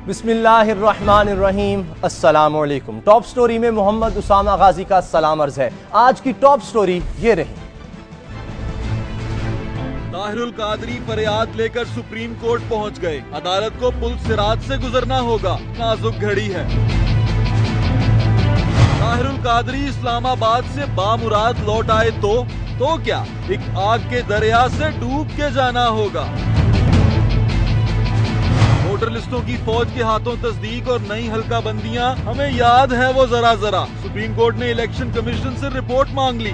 बिस्मिल्लाहिर्रहमानिर्रहीम, अस्सलामु अलैकुम। टॉप स्टोरी में मोहम्मद उसामा गाजी का सलाम अर्ज है। आज की टॉप स्टोरी ये रही। ताहिरुल कादरी फरियाद लेकर सुप्रीम कोर्ट पहुंच गए। अदालत को पुल सिरात से गुजरना होगा, नाजुक घड़ी है। ताहिरुल कादरी इस्लामाबाद से बामुराद लौट आए तो क्या एक आग के दरिया से डूब के जाना होगा। वोटर लिस्टों की फौज के हाथों तस्दीक और नई हल्का बंदियां, हमें याद है वो जरा जरा। सुप्रीम कोर्ट ने इलेक्शन कमीशन से रिपोर्ट मांग ली।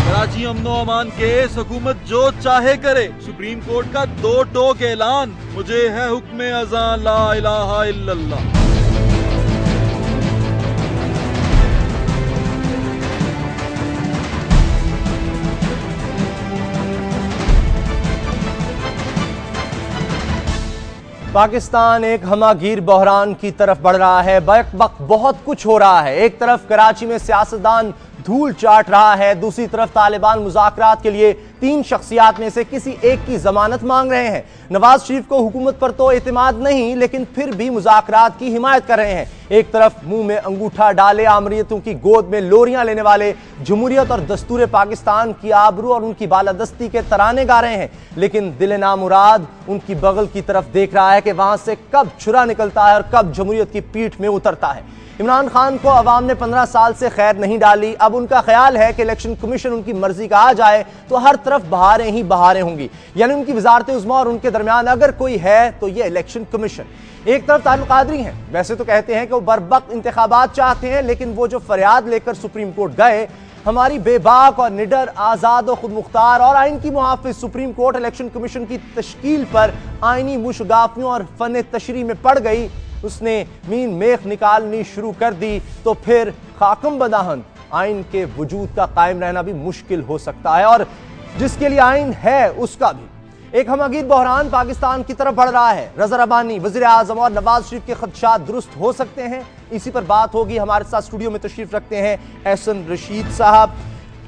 कराची अमनो अमान केस, हुकूमत जो चाहे करे। सुप्रीम कोर्ट का 2 टोक ऐलान, मुझे है हुक्म अज़ां ला इलाहा इल्लल्लाह। पाकिस्तान एक हमागीर बहरान की तरफ बढ़ रहा है। बैक वक्त बहुत कुछ हो रहा है। एक तरफ कराची में सियासतदान धूल चाट रहा है, दूसरी तरफ तालिबान मुज़ाकरात के लिए 3 शख्सियात में से किसी एक की जमानत मांग रहे हैं। नवाज शरीफ को हुकूमत पर तो एतमाद नहीं, लेकिन फिर भी मुज़ाकरात की हिमायत कर रहे हैं। एक तरफ मुंह में अंगूठा डाले आमरीतों की गोद में लोरियां लेने वाले जमहूरियत और दस्तूर पाकिस्तान की आबरू और उनकी बालादस्ती के तराने गा रहे हैं, लेकिन दिल नामुराद उनकी बगल की तरफ देख रहा है कि वहां से कब छुरा निकलता है और कब जमहूरियत की पीठ में उतरता है। इमरान खान को अवाम ने 15 साल से खैर नहीं डाली। अब उनका ख्याल है कि इलेक्शन कमीशन उनकी मर्जी का आ जाए तो हर तरफ बहारें ही बहारें होंगी, यानी उनकी वजारत उज़्मा और उनके दरमियान अगर कोई है तो ये इलेक्शन कमीशन। एक तरफ ताहिरुल कादरी हैं, वैसे तो कहते हैं कि वो बरवक्त इंतखाबात चाहते हैं, लेकिन वो जो फरियाद लेकर सुप्रीम कोर्ट गए, हमारी बेबाक और निडर, आज़ाद और खुद मुख्तार और आइन की मुहाफिज सुप्रीम कोर्ट इलेक्शन कमीशन की तश्कील पर आइनी मुशगाफियों और फन तशरी में पड़ गई। उसने मीन मेख निकालनी शुरू कर दी तो फिर खाकम बदाहन आइन के वजूद का कायम रहना भी मुश्किल हो सकता है, और जिसके लिए आइन है उसका भी। एक हमागीर बहरान पाकिस्तान की तरफ बढ़ रहा है। रज़ा रब्बानी, वज़ीर आज़म और नवाज शरीफ के खदशात दुरुस्त हो सकते हैं, इसी पर बात होगी। हमारे साथ स्टूडियो में तशरीफ रखते हैं एहसन रशीद साहब,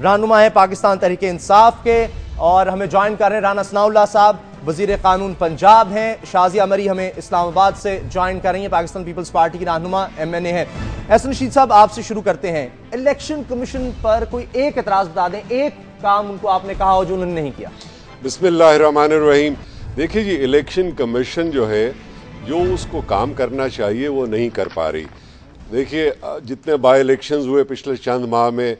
रहनुमा है पाकिस्तान तहरीक इंसाफ के, और हमें ज्वाइन कर रहे हैं राना सनाउल्लाह साहब, वजीर कानून पंजाब हैं। शाजिया मरी हमें इस्लामाबाद से ज्वाइन कर रही है, पाकिस्तान पीपल्स पार्टी की रहनुमा MNA है। एहसन रशीद साहब, आपसे शुरू करते हैं। इलेक्शन कमीशन पर कोई एक एतराज बता दें, एक काम उनको आपने कहा हो जो उन्होंने नहीं किया। बिस्मिल्लाहिर्रहमानिर्रहीम। देखिए जी, इलेक्शन कमीशन जो है, जो उसको काम करना चाहिए वो नहीं कर पा रही। देखिए, जितने बाई इलेक्शंस हुए पिछले चंद माह में,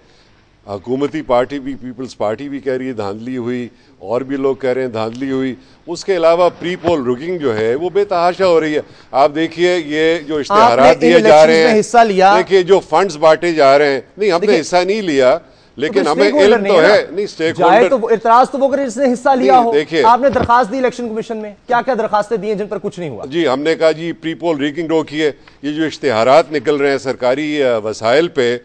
हुकूमती पार्टी भी, पीपल्स पार्टी भी कह रही है धांधली हुई, और भी लोग कह रहे हैं धांधली हुई। उसके अलावा प्री पोल रुकिंग जो है वो बेतहाशा हो रही है। आप देखिए, ये जो इश्तिहारात दिए जा रहे हैं, हिस्सा लिया, देखिए जो फंड्स बांटे जा रहे हैं, नहीं हमने हिस्सा नहीं लिया, लेकिन तो हमें इल्म तो है। नहीं, स्टेक होल्डर तो इतराज तो वो करे जिसने हिस्सा लिया हो। देखिए, आपने दरखास्त दी इलेक्शन कमीशन में, क्या क्या दरखास्तें दी हैं जिन पर कुछ नहीं हुआ? जी, हमने कहा जी प्री पोल रिगिंग रोकी है। ये जो इश्तिहारात निकल रहे हैं सरकारी वसाइल पे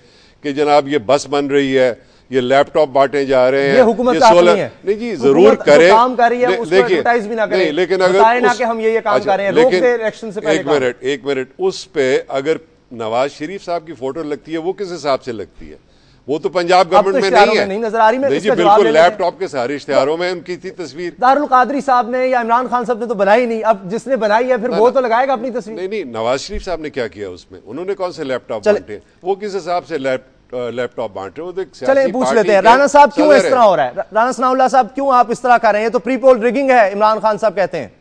कि जनाब ये बस बन रही है, ये लैपटॉप बांटे जा रहे हैं, ये हुकूमत नहीं जी जरूर करे, काम कर रही है, एडवर्टाइज भी ना करे, लेकिन अगर ना कि हम ये काम कर रहे हैं, रोक दे इलेक्शन से पहले। एक मिनट, उस पे अगर नवाज शरीफ साहब की फोटो लगती है, वो किस हिसाब से लगती है? वो तो पंजाब गवर्नमेंट में नहीं है, नहीं नजर आ रही। नहीं जी, बिल्कुल लैपटॉप के सारे इश्तिहारों में उनकी थी तस्वीर। ताहिरुल कादरी साहब ने या इमरान खान साहब ने तो बनाई नहीं, अब जिसने बनाई है फिर वो तो लगाएगा अपनी तस्वीर। नहीं, नवाज शरीफ साहब ने क्या किया उसमें? उन्होंने कौन से लैपटॉप बांटे? वो किस हिसाब से लैपटॉप बांट रहे हो? चले पूछ लेते हैं राना साहब, क्यों इस तरह हो रहा है? राना सनाउल्लाह साहब, क्यों आप इस तरह कर रहे हैं? तो प्री पोल रिगिंग है, इमरान खान साहब कहते हैं।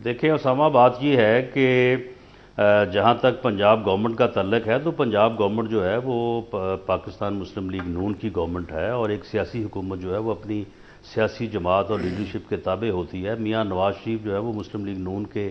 देखिए उसामा, बात ये है कि जहाँ तक पंजाब गवर्नमेंट का तल्लक है, तो पंजाब गवर्नमेंट जो है वो पाकिस्तान मुस्लिम लीग नून की गवर्नमेंट है, और एक सियासी हुकूमत जो है वो अपनी सियासी जमात और लीडरशिप के ताबे होती है। मियाँ नवाज शरीफ जो है वो मुस्लिम लीग नून के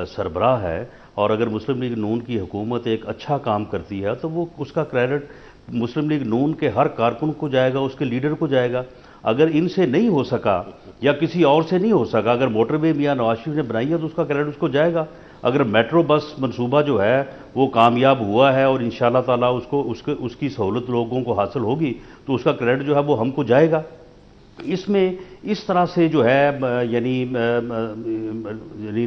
सरबराह है, और अगर मुस्लिम लीग नून की हुकूमत एक अच्छा काम करती है तो वो उसका क्रेडिट मुस्लिम लीग नून के हर कारकुन को जाएगा, उसके लीडर को जाएगा। अगर इनसे नहीं हो सका या किसी और से नहीं हो सका, अगर मोटरवे मियाँ नवाज शरीफ ने बनाई है तो उसका क्रेडिट उसको जाएगा। अगर मेट्रो बस मंसूबा जो है वो कामयाब हुआ है और इंशाल्लाह ताला उसकी सहूलत लोगों को हासिल होगी तो उसका क्रेडिट जो है वो हमको जाएगा। इसमें इस तरह से जो है यानी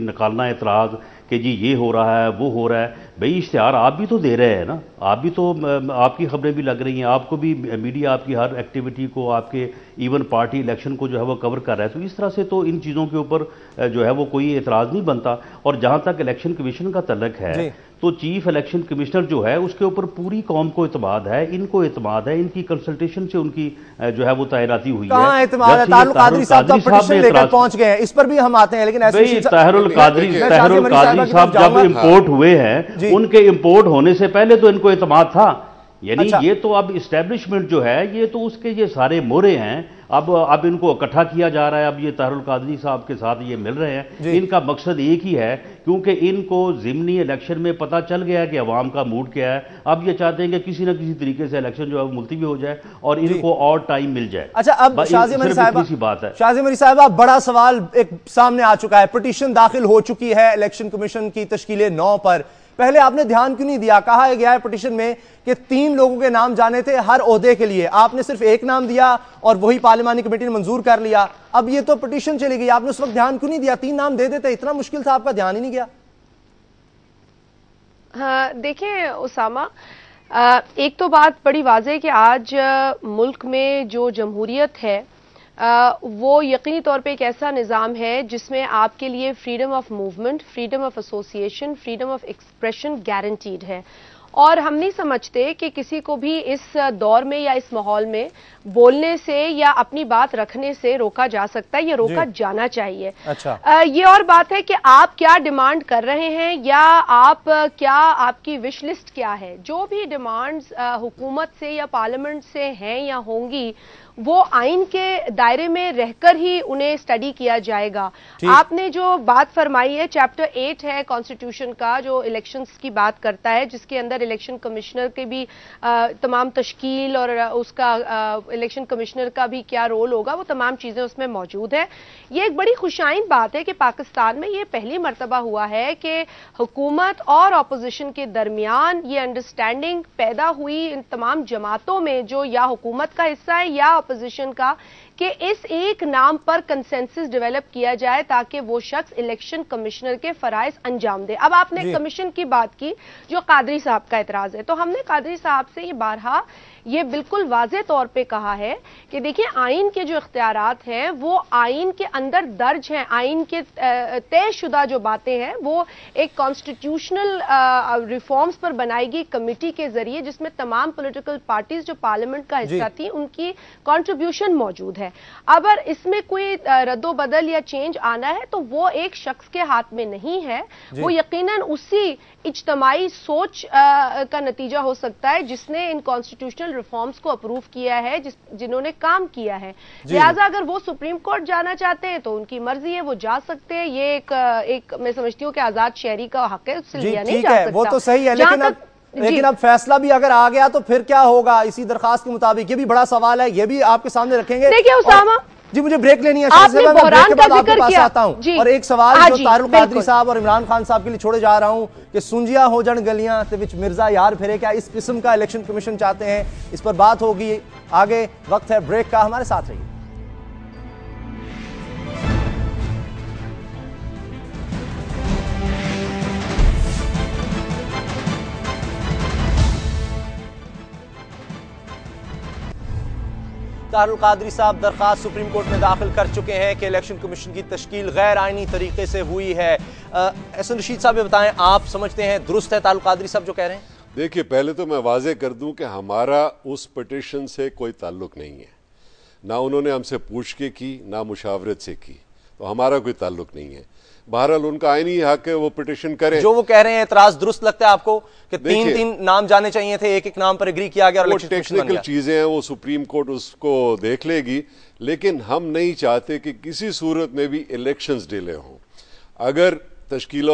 निकालना एतराज़ कि जी ये हो रहा है, वो हो रहा है। भाई इश्तिहार आप भी तो दे रहे हैं ना, आप भी तो, आपकी खबरें भी लग रही हैं, आपको भी मीडिया आपकी हर एक्टिविटी को, आपके इवन पार्टी इलेक्शन को जो है वो कवर कर रहा है। तो इस तरह से तो इन चीज़ों के ऊपर जो है वो कोई एतराज़ नहीं बनता। और जहाँ तक इलेक्शन कमीशन का तल्लक है, तो चीफ इलेक्शन कमिश्नर जो है उसके ऊपर पूरी कौम को इत्मीनान है, इनको इत्मीनान है, इनकी कंसल्टेशन से उनकी जो है वो तैनाती हुई है। कहां इत्मीनान है? तारुल कादरी साहब तो पिटीशन लेकर पहुंच गए हैं, इस पर भी हम आते हैं, लेकिन तारुल कादरी साहब जब इंपोर्ट हुए हैं, उनके इंपोर्ट होने से पहले तो इनको इत्मीनान था। यानी ये तो अब इस्टेब्लिशमेंट जो है ये तो उसके ये सारे मोहरे हैं, अब इनको इकट्ठा किया जा रहा है। अब ये तारुल कादरी साहब के साथ ये मिल रहे हैं, इनका मकसद एक ही है, क्योंकि इनको ज़िमनी इलेक्शन में पता चल गया है कि अवाम का मूड क्या है। अब ये चाहते हैं कि किसी न किसी तरीके से इलेक्शन जो है मुलतवी हो जाए और इनको और टाइम मिल जाए। अच्छा, अब शाज़िम अली साहब, बात है शाज़िम अली साहब, बड़ा सवाल एक सामने आ चुका है, पिटीशन दाखिल हो चुकी है इलेक्शन कमीशन की तश्कील 9 पर। पहले आपने ध्यान क्यों नहीं दिया? कहा गया है पिटीशन में कि 3 लोगों के नाम जाने थे हर ओहदे के लिए, आपने सिर्फ एक नाम दिया और वही पार्लिमानी कमेटी ने मंजूर कर लिया। अब ये तो पिटीशन चली गई, आपने उस वक्त ध्यान क्यों नहीं दिया? 3 नाम दे देते, इतना मुश्किल था, आपका ध्यान ही नहीं गया। हाँ, देखिए उसामा, एक तो बात बड़ी वाज़ेह है कि आज मुल्क में जो जमहूरियत है वो यकीनी तौर पे एक ऐसा निज़ाम है जिसमें आपके लिए freedom of movement, freedom of association, freedom of expression guaranteed है। और हम नहीं समझते कि किसी को भी इस दौर में या इस माहौल में बोलने से या अपनी बात रखने से रोका जा सकता है, या रोका जाना चाहिए। अच्छा। ये और बात है कि आप क्या डिमांड कर रहे हैं या आप क्या, आपकी विश लिस्ट क्या है। जो भी डिमांड्स हुकूमत से या पार्लियामेंट से हैं या होंगी, वो आइन के दायरे में रहकर ही उन्हें स्टडी किया जाएगा। आपने जो बात फरमाई है, चैप्टर 8 है कॉन्स्टिट्यूशन का, जो इलेक्शंस की बात करता है, जिसके अंदर इलेक्शन कमिश्नर के भी तमाम तश्कील और उसका इलेक्शन कमिश्नर का भी क्या रोल होगा, वो तमाम चीजें उसमें मौजूद है। ये एक बड़ी खुशाइन बात है कि पाकिस्तान में ये पहली मर्तबा हुआ है कि हुकूमत और अपोजिशन के दरमियान ये अंडरस्टैंडिंग पैदा हुई इन तमाम जमातों में जो या हुकूमत का हिस्सा है या अपोजिशन का, कि इस एक नाम पर कंसेंसस डेवलप किया जाए ताकि वो शख्स इलेक्शन कमिश्नर के फराइज अंजाम दे। अब आपने कमीशन की बात की जो कादरी साहब का एतराज है, तो हमने कादरी साहब से ये बारहा ये बिल्कुल वाज़े तौर पे कहा है कि देखिए आइन के जो इख्तियारात हैं वो आइन के अंदर दर्ज हैं, आइन के तयशुदा जो बातें हैं वो एक कॉन्स्टिट्यूशनल रिफॉर्म्स पर बनाई गई कमेटी के जरिए, जिसमें तमाम पॉलिटिकल पार्टीज जो पार्लियामेंट का हिस्सा थी उनकी कंट्रीब्यूशन मौजूद है। अगर इसमें कोई रद्दोबदल या चेंज आना है तो वो एक शख्स के हाथ में नहीं है, वो यकीनन उसी इज्तमाई सोच का नतीजा हो सकता है जिसने इन कॉन्स्टिट्यूशनल रिफॉर्म्स को अप्रूव किया है, जिन्होंने काम किया है। लिहाजा अगर वो सुप्रीम कोर्ट जाना चाहते हैं तो उनकी मर्जी है, वो जा सकते हैं। ये एक मैं समझती हूँ कि आजाद शहरी का हक है, उससे लिया नहीं जा सकता। वो तो सही है, लेकिन अब फैसला भी अगर आ गया तो फिर क्या होगा इसी दरखास्त के मुताबिक? ये भी बड़ा सवाल है, ये भी आपके सामने रखेंगे। देखिए उसामा जी, मुझे ब्रेक लेनी है, आपने मैं ब्रेक के बाद आपके पास किया। आता हूं। और एक सवाल जो तारुल कादरी साहब और इमरान खान साहब के लिए छोड़े जा रहा हूं कि सुंजिया हो जन गलियां ते विच मिर्जा यार फिरे, क्या इस किस्म का इलेक्शन कमीशन चाहते हैं? इस पर बात होगी आगे। वक्त है ब्रेक का, हमारे साथ रहिए। तारुल कादरी साहब दरखास्त सुप्रीम कोर्ट में दाखिल कर चुके हैं कि इलेक्शन कमीशन की तश्कील गैर आईनी तरीके से हुई है। एहसन रशीद साहब ये बताएं, आप समझते हैं दुरुस्त है तारुल कादरी साहब जो कह रहे हैं? देखिए, पहले तो मैं वाजे कर दूं कि हमारा उस पिटीशन से कोई ताल्लुक नहीं है, ना उन्होंने हमसे पूछ के की ना मुशावरत से की, तो हमारा कोई ताल्लुक नहीं है। बहरहाल उनका आईनी हक है, वो पिटीशन करें। जो वो कह रहे हैं एतराज दुरुस्त लगता है आपको कि 3-3 नाम जाने चाहिए थे, एक नाम पर एग्री किया गया और टेक्निकल चीजें हैं, वो सुप्रीम कोर्ट उसको देख लेगी, लेकिन हम नहीं चाहते कि किसी सूरत में भी इलेक्शंस डिले हों। अगर तश्कील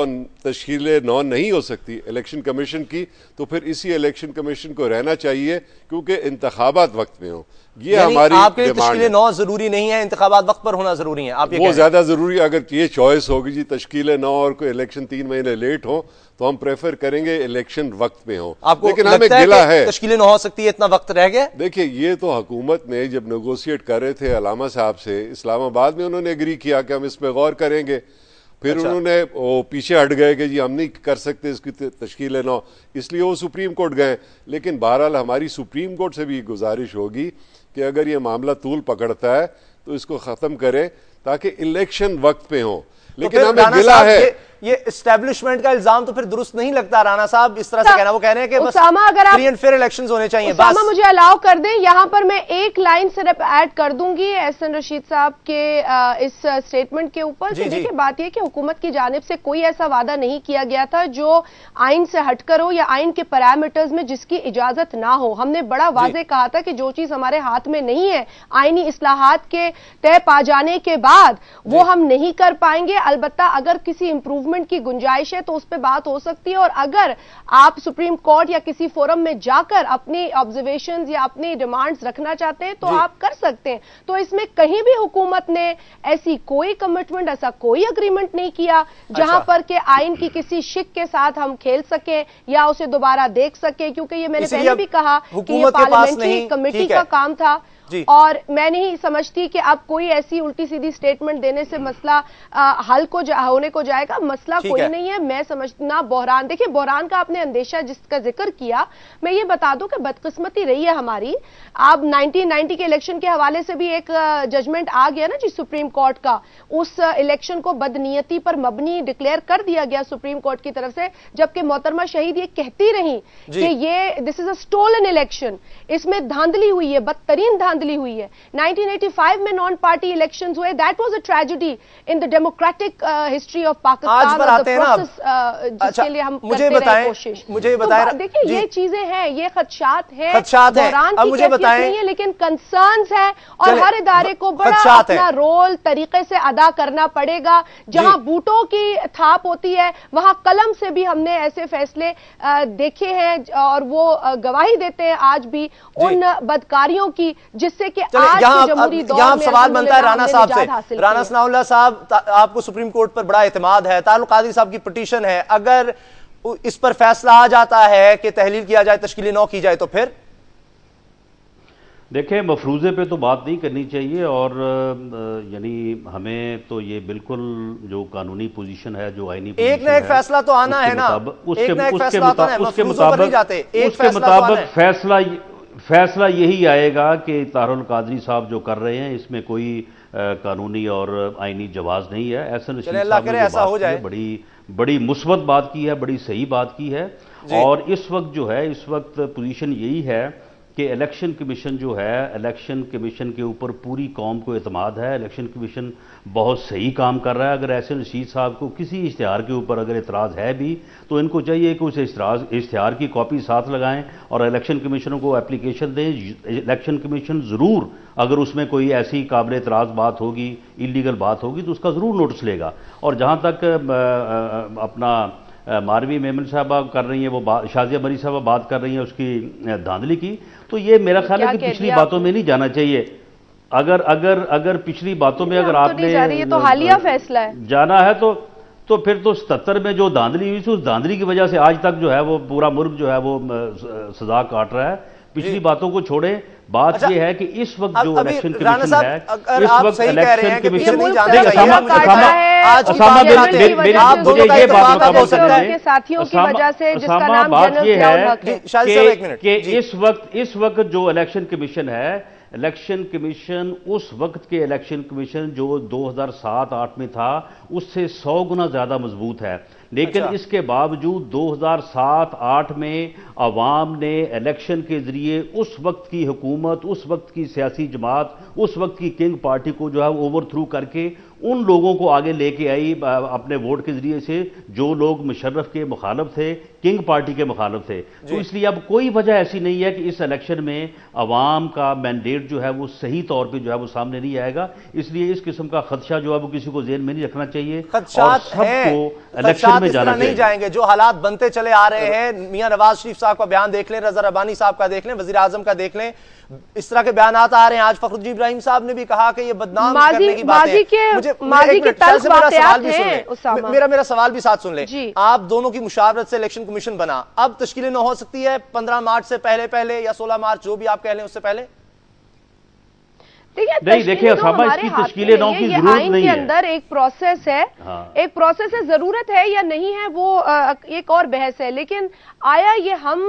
9 नहीं हो सकती इलेक्शन कमीशन की, तो फिर इसी इलेक्शन कमीशन को रहना चाहिए, क्योंकि इंतखाबात वक्त में हो। ये हमारी आपके लिए तश्कील 9 जरूरी नहीं है, इंतखाबात वक्त पर होना जरूरी है? आप ये वो ज्यादा जरूरी। अगर ये चॉइस होगी जी तश्कील 9 और कोई इलेक्शन 3 महीने लेट हो, तो हम प्रेफर करेंगे इलेक्शन वक्त में हो। आपको लेकिन हमें गिला है तश्कील 9 हो सकती है, इतना वक्त रह गया? देखिए, ये तो हुकूमत ने जब नेगोशिएट कर रहे थे अलामा साहब से इस्लामाबाद में, उन्होंने एग्री किया कि हम इस पर गौर करेंगे। फिर उन्होंने वो पीछे हट गए कि जी हम नहीं कर सकते इसकी तश्कील नौ, इसलिए वो सुप्रीम कोर्ट गए। लेकिन बहरहाल हमारी सुप्रीम कोर्ट से भी गुजारिश होगी कि अगर ये मामला तूल पकड़ता है तो इसको ख़त्म करें ताकि इलेक्शन वक्त पे हो। लेकिन तो हमें गिला है ये एस्टेब्लिशमेंट का इल्जाम तो फिर दुरुस्त नहीं लगता राणा साहब, इस तरह से कहना। वो कह रहे हैं कि बस अगर आप फ्री एंड फेयर इलेक्शंस होने चाहिए। उसामा मुझे अलाउ कर दें, यहां पर मैं एक लाइन सिर्फ ऐड कर दूंगी एहसन रशीद साहब के इस स्टेटमेंट के ऊपर। देखिए बात यह कि हुकूमत की जानिब से कोई ऐसा वादा नहीं किया गया था जो आइन से हटकर हो या आइन के पैरामीटर्स में जिसकी इजाजत ना हो। हमने बड़ा वाजे कहा था कि जो चीज हमारे हाथ में नहीं है आईनी इस्लाहात के तय पा जाने के बाद वो हम नहीं कर पाएंगे। अलबत्ता अगर किसी इंप्रूवमेंट की गुंजाइश है तो उस पर बात हो सकती है, और अगर आप सुप्रीम कोर्ट या किसी फोरम में जाकर अपनी ऑब्जर्वेशंस या अपनी डिमांड्स रखना चाहते हैं तो आप कर सकते हैं। तो इसमें कहीं भी हुकूमत ने ऐसी कोई कमिटमेंट, ऐसा कोई अग्रीमेंट नहीं किया जहां पर के आइन की किसी शिक के साथ हम खेल सकें या उसे दोबारा देख सकें, क्योंकि ये मैंने पहले भी कहा कि ये पार्लियामेंट्री कमेटी का काम था। और मैं नहीं समझती कि अब कोई ऐसी उल्टी सीधी स्टेटमेंट देने से मसला हल होने को जाएगा। मसला कोई नहीं है। मैं समझना बहरान, देखिए बहरान का आपने अंदेशा जिसका जिक्र किया, मैं ये बता दूं कि बदकिस्मती रही है हमारी। अब 1990 के इलेक्शन के हवाले से भी एक जजमेंट आ गया ना जी सुप्रीम कोर्ट का, उस इलेक्शन को बदनीयती पर मबनी डिक्लेयर कर दिया गया सुप्रीम कोर्ट की तरफ से, जबकि मोहतरमा शहीद ये कहती रही कि ये this is a stolen election, इसमें धांधली हुई है, बदतरीन धांधली हुई है। 1985 में नॉन पार्टी इलेक्शंस हुए, that was a tragedy in the democratic history of Pakistan. आज बनाते हैं ना जिसके लिए हम करते रहे कोशिश। मुझे बताएं, तो देखिए ये चीजें हैं, ये खदशात हैं, अब मुझे बताएं, नहीं है, लेकिन कंसर्न्स है और हर इदारे को बड़ा अपना रोल तरीके से अदा करना पड़ेगा। जहां बूटों की थाप होती है वहां कलम से भी हमने ऐसे फैसले देखे हैं और वो गवाही देते हैं आज भी उन बदकारियों की, जिससे कि आज के जमहूरी दौर में सवाल बनता है राणा साहब से। राणा सनाउल्लाह साहब, आपको सुप्रीम कोर्ट पर बड़ा एतमाद है, तारुल कादरी साहब की पिटीशन है, अगर इस पर फैसला आ जाता है कि तहलील किया जाए, तश्कील नौ की जाए, तो फिर देखें मफरूज़े पे तो बात नहीं करनी चाहिए। और यानी हमें तो ये बिल्कुल जो कानूनी पोजीशन है, जो आईनी एक ना एक फैसला तो आना है ना, उसके मुताबिक फैसला यही आएगा कि तारुल कादरी साहब जो कर रहे हैं इसमें कोई कानूनी और आईनी जवाज नहीं है। एहसन रशीद साहब ने ऐसा हो जाए बड़ी मुस्बत बात की है, बड़ी सही बात की है। और इस वक्त जो है, इस वक्त पोजीशन यही है कि इलेक्शन कमीशन जो है, इलेक्शन कमीशन के ऊपर पूरी कौम को एतमाद है। इलेक्शन कमीशन बहुत सही काम कर रहा है। अगर एहसन रशीद साहब को किसी इश्तिहार के ऊपर अगर इतराज़ है भी तो इनको चाहिए कि उस इश्तिहार की कॉपी साथ लगाएं और इलेक्शन कमीशन को एप्लीकेशन दें। इलेक्शन कमीशन ज़रूर अगर उसमें कोई ऐसी काबिल इतराज़ बात होगी, इलीगल बात होगी, तो उसका ज़रूर नोटिस लेगा। और जहाँ तक अपना मारवी मेमन साहबा कर रही हैं, वो शाजिया मरी साहबा बात कर रही हैं उसकी धांधली की, तो ये मेरा ख्याल है कि पिछली बातों में नहीं जाना चाहिए। अगर पिछली बातों में अगर आपने तो हालिया फैसला है जाना है तो फिर तो 77 में जो धांधली हुई थी उस धांधली की वजह से आज तक जो है वो पूरा मुल्क जो है वो सजा काट रहा है। पिछली बातों को छोड़े, बात यह है कि इस वक्त जो इलेक्शन कमीशन है, इस वक्त इलेक्शन कमीशन मुझे ये बात है कि इस वक्त जो इलेक्शन कमीशन है, इलेक्शन कमीशन उस वक्त के इलेक्शन कमीशन जो 2007-8 में था उससे 100 गुना ज्यादा मजबूत है। लेकिन इसके बावजूद 2007-8 में अवाम ने इलेक्शन के जरिए उस वक्त की हुकूमत, उस वक्त की सियासी जमात, उस वक्त की किंग पार्टी को जो है ओवरथ्रू करके उन लोगों को आगे लेके आई अपने वोट के जरिए से जो लोग मुशर्रफ के मुखालिफ थे, किंग पार्टी के मुखालिफ थे। तो इसलिए अब कोई वजह ऐसी नहीं है कि इस इलेक्शन में अवाम का मैंडेट जो है वो सही तौर पे जो है वो सामने नहीं आएगा। इसलिए इस किस्म का खदशा जो है वो किसी को ज़हन में नहीं रखना चाहिए और सबको इलेक्शन में जाना नहीं जाएंगे। जो हालात बनते चले आ रहे हैं, मियां नवाज शरीफ साहब का बयान देख लें, रजा रब्बानी साहब का देख लें, वजीर आजम का देख लें, इस तरह के बयान आ रहे हैं। आज फखरुद्दीन इब्राहिम साहब ने भी कहा कि ये बदनाम करने की बात है। मेरा सवाल भी साथ सुन ले। आप दोनों की मुशावरत से इलेक्शन कमीशन बना, अब तश्कील न हो सकती है 15 मार्च से पहले या 16 मार्च, जो भी आप कह लें उससे पहले? नहीं, देखिए असामा, इसकी तश्कील नौ की जरूरत आइन नहीं के है। अंदर एक प्रोसेस है, एक प्रोसेस है, जरूरत है या नहीं है वो एक और बहस है। लेकिन आया ये हम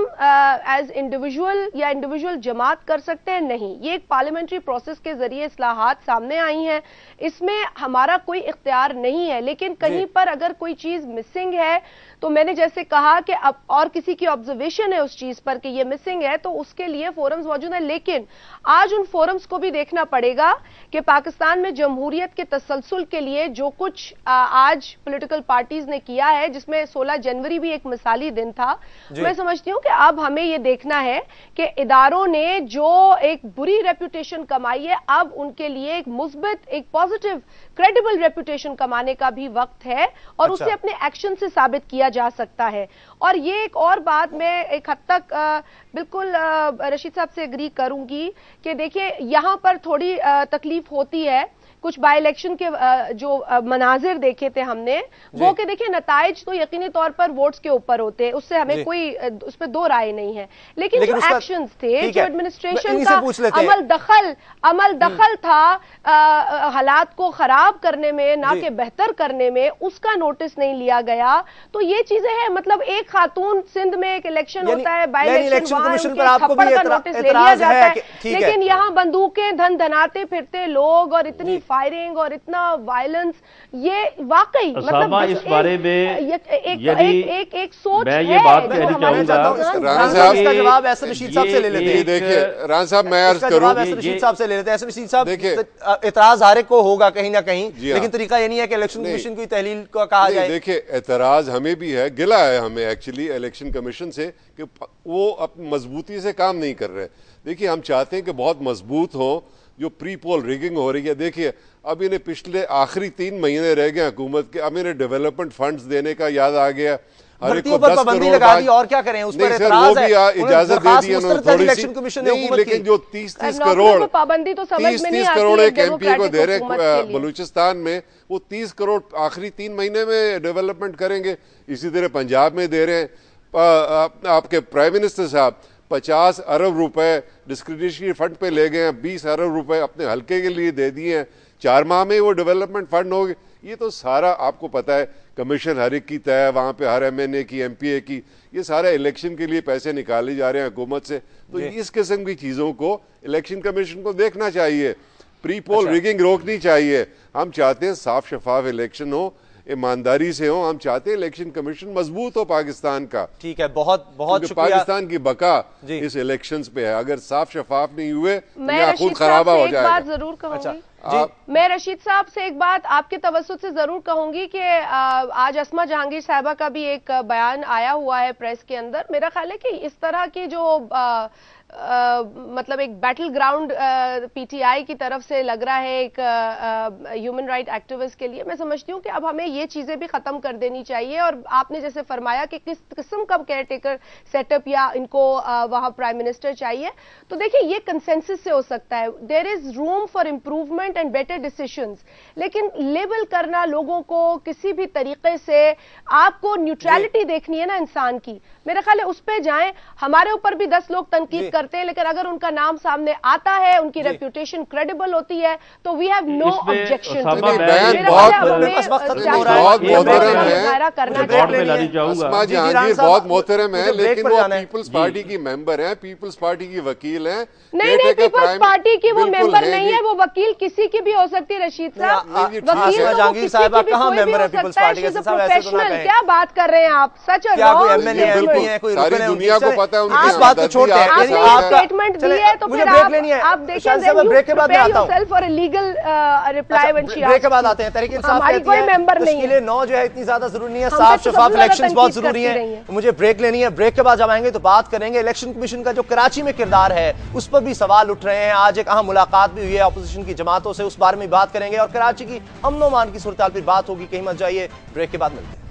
एज इंडिविजुअल या इंडिविजुअल जमात कर सकते हैं? नहीं, ये एक पार्लियामेंट्री प्रोसेस के जरिए इस्लाहात सामने आई हैं, इसमें हमारा कोई इख्तियार नहीं है। लेकिन कहीं पर अगर कोई चीज मिसिंग है तो मैंने जैसे कहा कि अब और किसी की ऑब्जर्वेशन है उस चीज पर कि ये मिसिंग है, तो उसके लिए फोरम्स मौजूद हैं। लेकिन आज उन फोरम्स को भी देखना पड़ेगा कि पाकिस्तान में जमहूरियत के तसलसल के लिए जो कुछ आज पॉलिटिकल पार्टीज ने किया है, जिसमें 16 जनवरी भी एक मिसाली दिन था, मैं समझती हूं कि अब हमें यह देखना है कि इदारों ने जो एक बुरी रेपुटेशन कमाई है, अब उनके लिए एक मुस्बित, एक पॉजिटिव, क्रेडिबल रेपुटेशन कमाने का भी वक्त है और उसे अपने एक्शन से साबित किया जा सकता है। और ये एक और बात मैं एक हद तक बिल्कुल रशीद साहब से एग्री करूंगी कि देखिए यहां पर थोड़ी तकलीफ होती है। कुछ बाई इलेक्शन के जो मनाजिर देखे थे हमने, वो कि देखिए नताइज तो यकीनी तौर पर वोट्स के ऊपर होते हैं, उससे हमें कोई उस पर दो राय नहीं है। लेकिन जो एक्शंस थे, जो एडमिनिस्ट्रेशन का अमल दखल था हालात को खराब करने में, ना कि बेहतर करने में, उसका नोटिस नहीं लिया गया। तो ये चीजें हैं, मतलब एक खातून सिंध में एक इलेक्शन होता है, बाई इलेक्शन थप्पड़ का नोटिस ले लिया जाता है, लेकिन यहाँ बंदूकें धन धनाते फिरते लोग और इतनी फायरिंग और इतना वायलेंस, ये वाकई मतलब इस बारे में एक सोच मैं ये बात कहना चाहूंगा। इसका जवाब एस रशीद साहब से ले लेते हैं। देखिए राना साहब, मैं अर्ज करूं, रशीद साहब से ले लेते हैं। एस रशीद साहब, एतराज हर एक को होगा कहीं ना कहीं, लेकिन तरीका ये नहीं है कि इलेक्शन कमीशन की तहलील को कहा जाए। देखिए एतराज हमें भी है, गिला है हमें एक्चुअली इलेक्शन कमीशन से कि वो अपनी मजबूती से काम नहीं कर रहे। देखिए हम चाहते हैं कि बहुत मजबूत हो, जो प्री पोल रिगिंग हो रही है। देखिए अब इन्हें पिछले आखिरी 3 महीने रह गए हुकूमत के, अब इन्हें डेवलपमेंट फंड्स देने का याद आ गया। हर एक को 10 करोड़ लगा दी, और क्या करें, उस पर एतराज है। इजाजत दे दी उन्होंने थोड़ी सी, नहीं, लेकिन जो 30-30 करोड़ पाबंदी तो समझ में नहीं आती, 30 करोड़ एक एमपी को दे रहे बलूचिस्तान में, वो 30 करोड़ आखिरी 3 महीने में डेवलपमेंट करेंगे। इसी तरह पंजाब में दे रहे हैं। आपके प्राइम मिनिस्टर साहब 50 अरब रुपए डिस्क्रिशनरी फंड पे ले गए हैं, 20 अरब रुपए अपने हल्के के लिए दे दिए हैं। 4 माह में वो डेवलपमेंट फंड हो गए। ये तो सारा आपको पता है, कमीशन हर एक की तय है, वहां पे हर MNA की, MPA की, ये सारे इलेक्शन के लिए पैसे निकाले जा रहे हैं हुकूमत से। तो इस किस्म की चीजों को इलेक्शन कमीशन को देखना चाहिए, प्री पोल रिगिंग रोकनी चाहिए। हम चाहते हैं साफ शफाफ इलेक्शन हो, ईमानदारी से हो। हम चाहते हैं इलेक्शन कमीशन मजबूत हो पाकिस्तान का। ठीक है, बहुत बहुत शुक्रिया। पाकिस्तान की बका इस इलेक्शंस पे है, अगर साफ शफाफ नहीं हुए तो खून खराबा हो जाएगा। बात जरूर कहूंगी, मैं रशीद साहब से एक बात आपके तवज्जुह से जरूर कहूंगी कि आज अस्मा जहांगीर साहिबा का भी एक बयान आया हुआ है प्रेस के अंदर। मेरा ख्याल है कि इस तरह के जो मतलब एक बैटल ग्राउंड पीटीआई की तरफ से लग रहा है एक ह्यूमन राइट एक्टिविस्ट के लिए, मैं समझती हूँ कि अब हमें ये चीजें भी खत्म कर देनी चाहिए। और आपने जैसे फरमाया कि किस किस्म का केयरटेकर सेटअप या इनको वहां प्राइम मिनिस्टर चाहिए, तो देखिए ये कंसेंसस से हो सकता है। There is room for improvement and better decisions, लेकिन लेबल करना लोगों को किसी भी तरीके से, आपको न्यूट्रलिटी देखनी है ना इंसान की, मेरा ख्याल है उस पर जाएं। हमारे ऊपर भी 10 लोग तनकीद करते हैं, लेकिन अगर उनका नाम सामने आता है, उनकी रेप्यूटेशन क्रेडिबल होती है, तो वी हैव नो ऑब्जेक्शन। बहुत मोहतरम है, लेकिन वो पीपल्स पार्टी की मेंबर है, पीपल्स पार्टी की वकील है। नहीं, पीपल्स पार्टी की वो मेंबर नहीं है, वो वकील किसी की भी हो सकती है रशीद साहब। वकील जहांगीर साहिबा कहां मेंबर है पीपल्स पार्टी के? प्रोफेशनल, क्या बात कर रहे हैं आप? सच सारी दुनिया को पता है इस बात को छोड़ते हैं। आपका स्टेटमेंट दी है तो फिर ब्रेक लेनी है, आप देखिए, ब्रेक के बाद मैं आता हूं for legal reply when she break के बाद आते हैं। तहरीक इंसाफ हमारी कोई मेंबर नहीं है, 9 जो है इतनी ज्यादा जरूरी नहीं है, साफ शफाफ इलेक्शंस बहुत जरूरी है। मुझे ब्रेक लेनी है, ब्रेक के बाद जब आएंगे तो बात करेंगे इलेक्शन कमीशन का जो कराची में किरदार है उस पर भी सवाल उठ रहे हैं। आज एक अहम मुलाकात भी हुई है अपोजिशन की जमातों से, उस बारे में बात करेंगे और कराची की अमन व अमान की सूरत पर बात होगी। कहीं मत जाइए, ब्रेक के बाद मिलते हैं।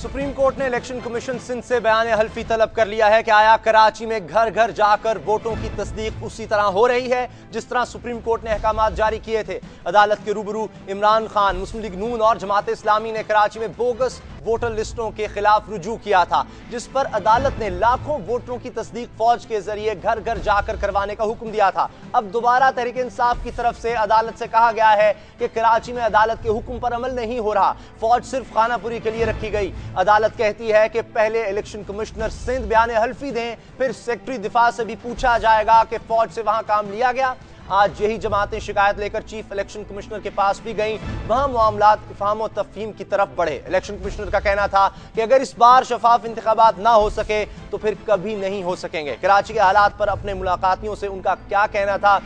सुप्रीम सुप्रीम कोर्ट ने इलेक्शन कमीशन सिंध से बयान हल्फी तलब कर लिया है कि आया कराची में घर घर जाकर वोटों की तस्दीक उसी तरह हो रही है जिस तरह सुप्रीम कोर्ट ने अहकाम जारी किए थे। अदालत के रूबरू इमरान खान, मुस्लिम लीग नून और जमात इस्लामी ने कराची में बोगस वोटर लिस्टों के खिलाफ रुजू किया था, जिस पर अदालत ने लाखों वोटरों की तस्दीक फौज के जरिए घर घर जाकर करवाने का हुक्म दिया था। अब दोबारा तहरीक इंसाफ की तरफ से अदालत से कहा गया है कि कराची में अदालत के हुक्म पर अमल नहीं हो रहा, फौज सिर्फ खानापुरी के लिए रखी गई। अदालत कहती है कि पहले इलेक्शन कमिश्नर सिंध बयान हल्फी दें, फिर सेक्रेटरी दिफा से भी पूछा जाएगा कि फौज से वहां काम लिया गया। आज यही जमातें शिकायत लेकर चीफ इलेक्शन कमिश्नर के पास भी गईं, वहां मामलात इफ़हाम और तफहीम की तरफ बढ़े। इलेक्शन कमिश्नर का कहना था कि अगर इस बार शफाफ इंतखाबात ना हो सके तो फिर कभी नहीं हो सकेंगे। कराची के हालात पर अपने मुलाकातियों से उनका क्या कहना था,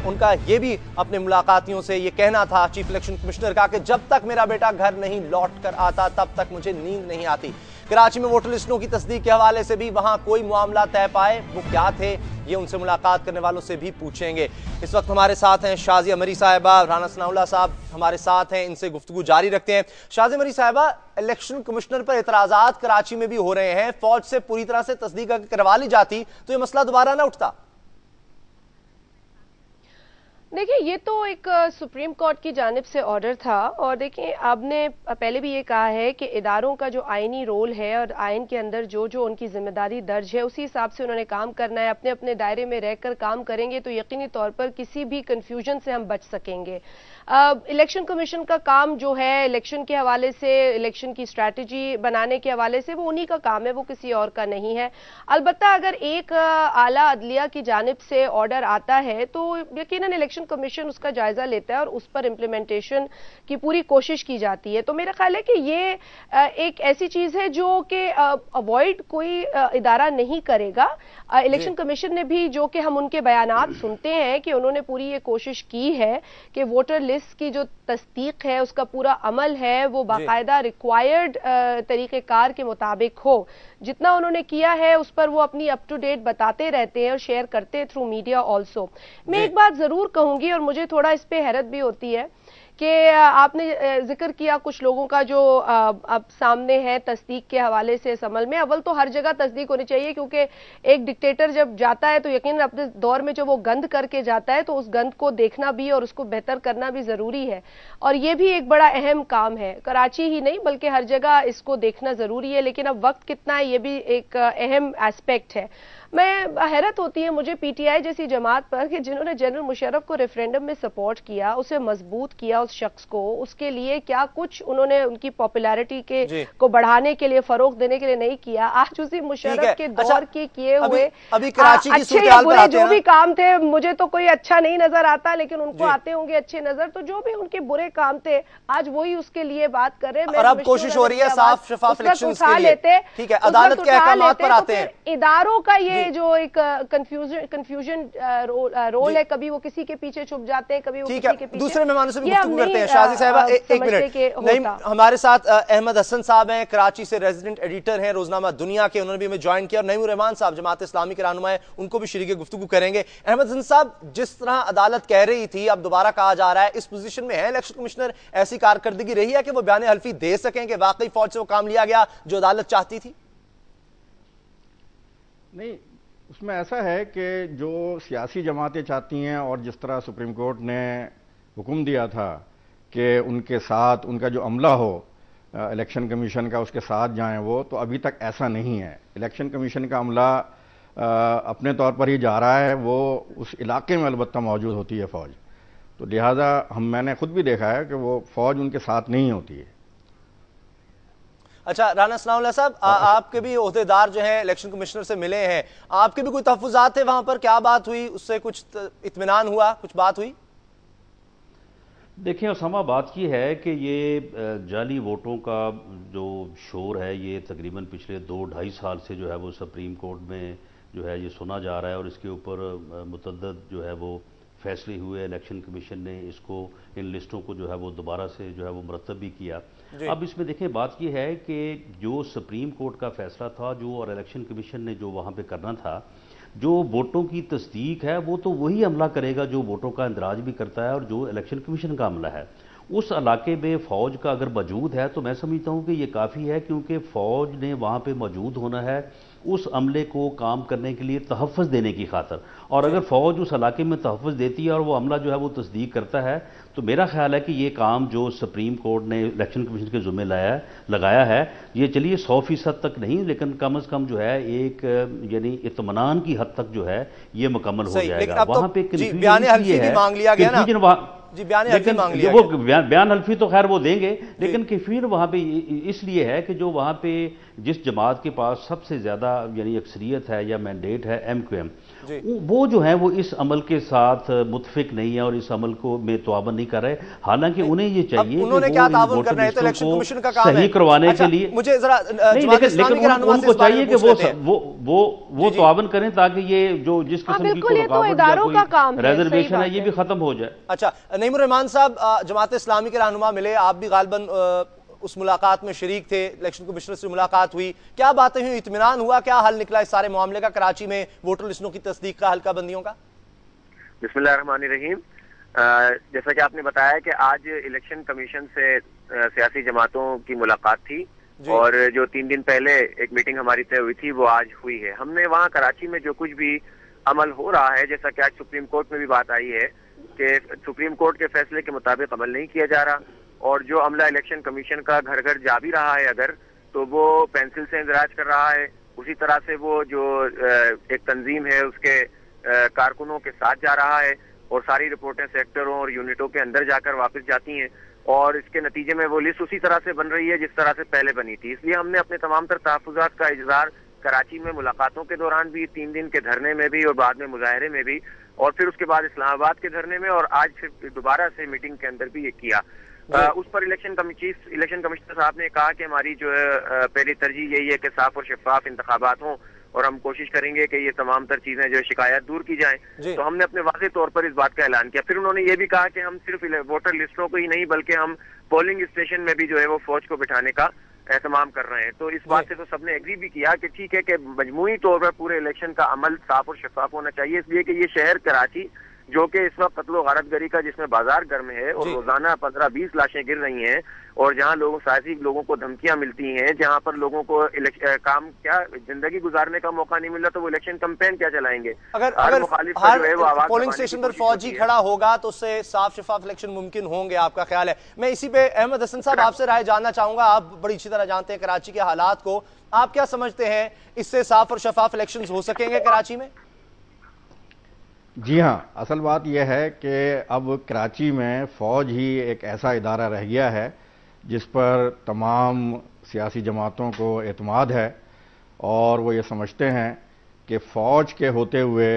उनका ये भी अपने मुलाकातियों से ये कहना था चीफ इलेक्शन कमिश्नर का कि जब तक मेरा बेटा घर नहीं लौट कर आता तब तक मुझे नींद नहीं आती। कराची में वोटर लिस्टों की तस्दीक के हवाले से भी वहां कोई मामला तय पाए वो क्या थे, ये उनसे मुलाकात करने वालों से भी पूछेंगे। इस वक्त हमारे साथ हैं शाजिया मरी साहिबा, राना सनाउल्लाह साहब हमारे साथ हैं, इनसे गुफ्तगू जारी रखते हैं। शाजिया मरी साहिबा, इलेक्शन कमिश्नर पर एतराजात कराची में भी हो रहे हैं, फौज से पूरी तरह से तस्दीक करवा ली जाती तो ये मसला दोबारा ना उठता। देखिए, ये तो एक सुप्रीम कोर्ट की जानिब से ऑर्डर था और देखिए आपने पहले भी ये कहा है कि इदारों का जो आईनी रोल है और आइन के अंदर जो जो उनकी जिम्मेदारी दर्ज है उसी हिसाब से उन्होंने काम करना है। अपने अपने दायरे में रहकर काम करेंगे तो यकीनी तौर पर किसी भी कंफ्यूजन से हम बच सकेंगे। इलेक्शन कमीशन का काम जो है इलेक्शन के हवाले से, इलेक्शन की स्ट्रैटेजी बनाने के हवाले से, वो उन्हीं का काम है, वो किसी और का नहीं है। अलबत्ता अगर एक आला अदलिया की जानिब से ऑर्डर आता है तो यकीनन इलेक्शन कमीशन उसका जायजा लेता है और उस पर इम्प्लीमेंटेशन की पूरी कोशिश की जाती है। तो मेरा ख्याल है कि ये एक ऐसी चीज है जो कि अवॉइड कोई इदारा नहीं करेगा। इलेक्शन कमीशन ने भी, जो कि हम उनके बयानात सुनते हैं कि उन्होंने पूरी ये कोशिश की है कि वोटर लिस्ट की जो तस्दीक है उसका पूरा अमल है वो बाकायदा रिक्वायर्ड तरीक़ेकार के मुताबिक हो। जितना उन्होंने किया है उस पर वो अपनी अप टू डेट बताते रहते हैं और शेयर करते हैं थ्रू मीडिया ऑल्सो। मैं एक बात जरूर कहूंगी और मुझे थोड़ा इस पे हैरत भी होती है कि आपने जिक्र किया कुछ लोगों का जो अब सामने है तस्दीक के हवाले से इस अमल में। अव्वल तो हर जगह तस्दीक होनी चाहिए क्योंकि एक डिक्टेटर जब जाता है तो यकीन अपने दौर में जो वो गंद करके जाता है तो उस गंद को देखना भी और उसको बेहतर करना भी जरूरी है और ये भी एक बड़ा अहम काम है। कराची ही नहीं बल्कि हर जगह इसको देखना जरूरी है, लेकिन अब वक्त कितना है ये भी एक अहम एस्पेक्ट है। मैं हैरत होती है मुझे पीटीआई जैसी जमात पर कि जिन्होंने जनरल मुशर्रफ को रेफरेंडम में सपोर्ट किया, उसे मजबूत किया, उस शख्स को, उसके लिए क्या कुछ उन्होंने उनकी पॉपुलैरिटी के को बढ़ाने के लिए, फरोग देने के लिए नहीं किया। आज उसी मुशर्रफ के दौर के किए हुए अच्छे या बुरे जो भी काम थे, मुझे तो कोई अच्छा नहीं नजर आता लेकिन उनको आते होंगे अच्छे नजर, तो जो भी उनके बुरे काम थे आज वही उसके लिए बात कर रहे हैं। और अब कोशिश हो रही है साफ शफाफ इलेक्शंस के लिए। ठीक है, अदालत के अहकामात पर आते हैं। इदारों का ये जो एक कंफ्यूजन रोल है, कभी वो किसी के पीछे छुप जाते हैं, कभी वो किसी के पीछे। दूसरे मेहमानों से भी गुफ्तगू करते हैं। शाजी साहबा एक मिनट, नहीं, हमारे साथ अहमद हसन साहब हैं, कराची से रेजिडेंट एडिटर हैं रोजनामा दुनिया के, उन्होंने भी हमें ज्वाइन किया, और नईमुर रहमान साहब जमात इस्लामी के रहनुमा हैं, उनको भी शरीक गुफ्तगू करेंगे। अहमद हसन साहब, जिस तरह अदालत कह रही थी अब दोबारा कहा जा रहा है, इस पोजीशन में है इलेक्शन कमिश्नर, ऐसी कारकर्दगी रही है कि वो बयान हल्फी दे सकें कि वाकई फौज से वो काम लिया गया जो अदालत चाहती थी? नहीं, उसमें ऐसा है कि जो सियासी जमातें चाहती हैं और जिस तरह सुप्रीम कोर्ट ने हुक्म दिया था कि उनके साथ उनका जो अमला हो इलेक्शन कमीशन का उसके साथ जाएं वो, तो अभी तक ऐसा नहीं है। इलेक्शन कमीशन का अमला अपने तौर पर ही जा रहा है, वो उस इलाके में अलबत्ता मौजूद होती है फौज, तो लिहाजा मैंने खुद भी देखा है कि वो फौज उनके साथ नहीं होती है। अच्छा, राना सनाउल्लाह साहब, आपके भी ओहदेदार जो हैं इलेक्शन कमिश्नर से मिले हैं, आपके भी कोई तहफ़्फ़ुज़ात थे वहां पर? क्या बात हुई, उससे कुछ इत्मीनान हुआ, कुछ बात हुई? देखिए उसामा, बात की है कि ये जाली वोटों का जो शोर है ये तकरीबन पिछले 2-2.5 साल से जो है वो सुप्रीम कोर्ट में जो है ये सुना जा रहा है और इसके ऊपर मुतअद्दिद जो है वो फैसले हुए। इलेक्शन कमीशन ने इसको, इन लिस्टों को जो है वो दोबारा से जो है वो मुरतब भी किया। अब इसमें देखें बात यह है कि जो सुप्रीम कोर्ट का फैसला था जो, और इलेक्शन कमीशन ने जो वहाँ पे करना था, जो वोटों की तस्दीक है वो तो वही अमला करेगा जो वोटों का इंदराज भी करता है और जो इलेक्शन कमीशन का अमला है। उस इलाके में फ़ौज का अगर मौजूद है तो मैं समझता हूँ कि ये काफ़ी है, क्योंकि फ़ौज ने वहाँ पे मौजूद होना है उस अमले को काम करने के लिए तहफ़्फ़ुज़ देने की खातर। और अगर फ़ौज उस इलाके में तहफ़्फ़ुज़ देती है और वो अमला जो है वो तस्दीक करता है, तो मेरा ख्याल है कि ये काम जो सुप्रीम कोर्ट ने इलेक्शन कमीशन के ज़िम्मे लगाया है, ये चलिए 100% तक नहीं, लेकिन कम से कम जो है एक यानी इत्मीनान की हद तक जो है ये मुकम्मल हो जाएगा। वहाँ पे बयान हल्फी भी मांग लिया गया ना जी, बयान हल्फी मांग लिया वो बयान हल्फी तो खैर वो देंगे, लेकिन कैफियत वहाँ पे इसलिए है कि जो वहाँ पे जिस जमात के पास सबसे ज़्यादा यानी अक्सरियत है या मैंडेट है MQM, वो जो है वो इस अमल के साथ मुतफिक नहीं है और इस अमल को में तवाबन नहीं कर रहे। हालांकि उन्हें ये चाहिए उन्होंने क्या ताबन करना है, तो इलेक्शन कमीशन का काम है सही करवाने के लिए। मुझे जरा लेकिन उनको चाहिए कि वो तवाबन करें ताकि ये जो जिस किस्म की रिजर्वेशन है ये भी खत्म हो जाए। अच्छा, नईमुर रहमान साहब, जमात इस्लामी के रहनुमा मिले, आप भी गालिबन उस मुलाकात में शरीक थे, इलेक्शन कमिश्नर से मुलाकात हुई, क्या बातें हुई, इत्मीनान हुआ, क्या हल निकला इस सारे मामले का, कराची में वोटर लिस्टों की तस्दीक का, हल्का बंदियों का? बिस्मिल्लाहिर्रहमानिर्रहीम। जैसा कि आपने बताया कि आज इलेक्शन कमीशन से सियासी जमातों की मुलाकात थी और जो 3 दिन पहले एक मीटिंग हमारी तय हुई थी वो आज हुई है। हमने वहाँ कराची में जो कुछ भी अमल हो रहा है, जैसा कि आज सुप्रीम कोर्ट में भी बात आई है कि सुप्रीम कोर्ट के फैसले के मुताबिक अमल नहीं किया जा रहा, और जो अमला इलेक्शन कमीशन का घर घर जा भी रहा है अगर, तो वो पेंसिल से इंदराज कर रहा है। उसी तरह से वो जो एक तंजीम है उसके कारकुनों के साथ जा रहा है और सारी रिपोर्टें सेक्टरों और यूनिटों के अंदर जाकर वापस जाती हैं, और इसके नतीजे में वो लिस्ट उसी तरह से बन रही है जिस तरह से पहले बनी थी। इसलिए हमने अपने तमाम तर तहफ़्फ़ुज़ात का इज़हार कराची में मुलाकातों के दौरान भी, 3 दिन के धरने में भी और बाद में मुजाहरे में भी, और फिर उसके बाद इस्लामाबाद के धरने में, और आज फिर दोबारा से मीटिंग के अंदर भी ये किया। उस पर इलेक्शन कमिश्नर साहब ने कहा कि हमारी जो है पहली तरजीह यही है कि साफ और शफाफ इंतखाबात हों और हम कोशिश करेंगे कि ये तमाम तर चीजें जो शिकायत दूर की जाएं। तो हमने अपने वाज़ेह तौर पर इस बात का ऐलान किया। फिर उन्होंने ये भी कहा कि हम सिर्फ वोटर लिस्टों को ही नहीं बल्कि हम पोलिंग स्टेशन में भी जो है वो फौज को बिठाने का एहतमाम कर रहे हैं। तो इस बात से तो सबने एग्री भी किया कि ठीक है कि मजमूई तौर पर पूरे इलेक्शन का अमल साफ और शफाफ होना चाहिए, इसलिए कि ये शहर कराची जो कि इस वक्त कत्लो गारतगरी का जिसमें बाजार गर्म है और रोजाना 15-20 लाशें गिर रही हैं, और जहां सियासी लोगों को धमकियां मिलती हैं, जहां पर लोगों को काम क्या जिंदगी गुजारने का मौका नहीं मिल रहा, तो वो इलेक्शन कैंपेन क्या चलाएंगे? अगर पोलिंग स्टेशन पर फौजी खड़ा होगा तो उससे साफ शफाफ इलेक्शन मुमकिन होंगे, आपका ख्याल है? मैं इसी पे अहमद हसन साहब आपसे राय जानना चाहूंगा। आप बड़ी अच्छी तरह जानते हैं कराची के हालात को, आप क्या समझते हैं, इससे साफ और शफाफ इलेक्शन हो सकेंगे कराची में? जी हाँ, असल बात यह है कि अब कराची में फ़ौज ही एक ऐसा इदारा रह गया है जिस पर तमाम सियासी जमातों को एतमाद है, और वो ये समझते हैं कि फ़ौज के होते हुए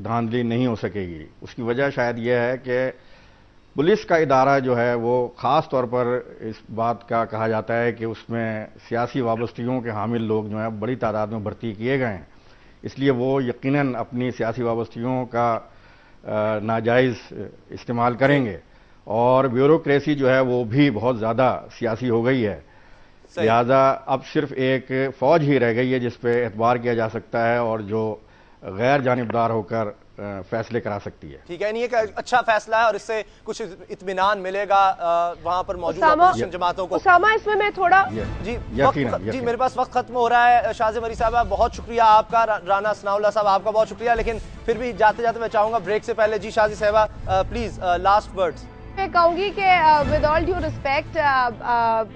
धांधली नहीं हो सकेगी। उसकी वजह शायद यह है कि पुलिस का इदारा जो है वो ख़ास तौर पर इस बात का कहा जाता है कि उसमें सियासी वाबस्तगियों के हामिल लोग जो हैं बड़ी तादाद में भर्ती किए गए हैं, इसलिए वो यकीनन अपनी सियासी वाबस्तगियों का नाजायज़ इस्तेमाल करेंगे, और ब्यूरोक्रेसी जो है वो भी बहुत ज़्यादा सियासी हो गई है। लिहाजा अब सिर्फ एक फ़ौज ही रह गई है जिस पे एतबार किया जा सकता है और जो गैर जानिबदार होकर फैसले करा सकती है। ठीक है, नहीं एक अच्छा फैसला है और इससे कुछ इत्मीनान मिलेगा वहां पर मौजूद अपोजिशन जमातों को। उसामा, इसमें मैं थोड़ा जी मेरे पास वक्त खत्म हो रहा है। शाज़े मरी साहब बहुत शुक्रिया आपका, राना सनाउल्लाह साहब आपका बहुत शुक्रिया, लेकिन फिर भी जाते जाते मैं चाहूंगा ब्रेक से पहले जी शाज़ी साहबा प्लीज लास्ट वर्ड्स। मैं कहूंगी कि विद ऑल ड्यू रिस्पेक्ट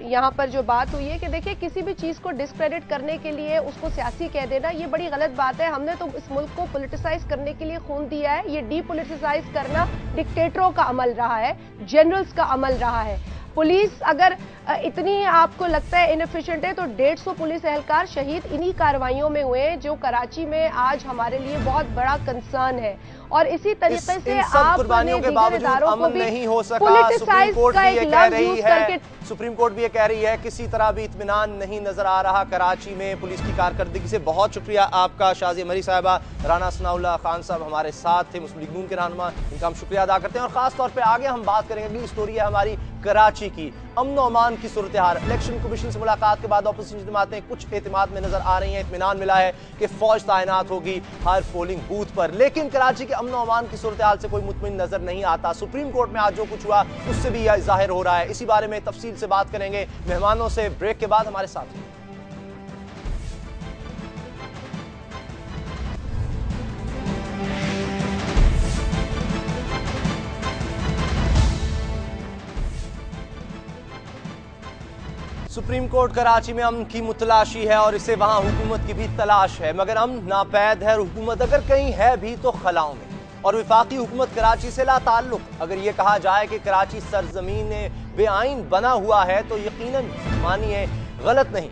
यहाँ पर जो बात हुई है कि देखिए किसी भी चीज़ को डिस्क्रेडिट करने के लिए उसको सियासी कह देना ये बड़ी गलत बात है। हमने तो इस मुल्क को पॉलिटिसाइज करने के लिए खून दिया है, ये डीपॉलिटिसाइज करना डिक्टेटरों का अमल रहा है, जनरल्स का अमल रहा है। पुलिस अगर इतनी आपको लगता है इनएफिशिएंट है तो 150 पुलिस एहलकार शहीद इन्हीं कार्रवाइयों में हुए जो कराची में आज हमारे लिए बहुत बड़ा कंसर्न है। और इसी तरीके से आप कुर्बानियों के बावजूद अमन नहीं हो सका। सुप्रीम कोर्ट भी ये कह रही है, सुप्रीम कोर्ट भी ये कह रही है किसी तरह भी इत्मीनान नहीं नजर आ रहा कराची में पुलिस की कारकर्दगी से। बहुत शुक्रिया आपका शाज़िया मरी साहबा, राना सनाउल्लाह खान साहब हमारे साथ थे, मुस्लिम लीग नून के रहनुमा, इनका हम शुक्रिया अदा करते हैं। और खास तौर पर आगे हम बात करेंगे, अगली स्टोरी है हमारी कराची की अमन और अमान की सूरत हाल। इलेक्शन कमीशन से मुलाकात के बाद ऑपोजिशन जमातें कुछ एतमाद में नजर आ रही हैं। इत्मीनान मिला है कि फौज तैनात होगी हर पोलिंग बूथ पर, लेकिन कराची के अमन और अमान की सूरत हाल से कोई मुतमिन नजर नहीं आता। सुप्रीम कोर्ट में आज जो कुछ हुआ उससे भी यह जाहिर हो रहा है। इसी बारे में तफसील से बात करेंगे मेहमानों से ब्रेक के बाद। हमारे साथ सुप्रीम कोर्ट कराची में अमन की मुतलाशी है और इसे वहां हुकूमत की भी तलाश है, मगर अमन नापैद है और हुकूमत अगर कहीं है भी तो खलाओं में। और विफाकी हुकूमत कराची से ला ताल्लुक। अगर यह कहा जाए कि कराची सरजमीन बेआइन बना हुआ है तो यकीनन मानिए गलत नहीं।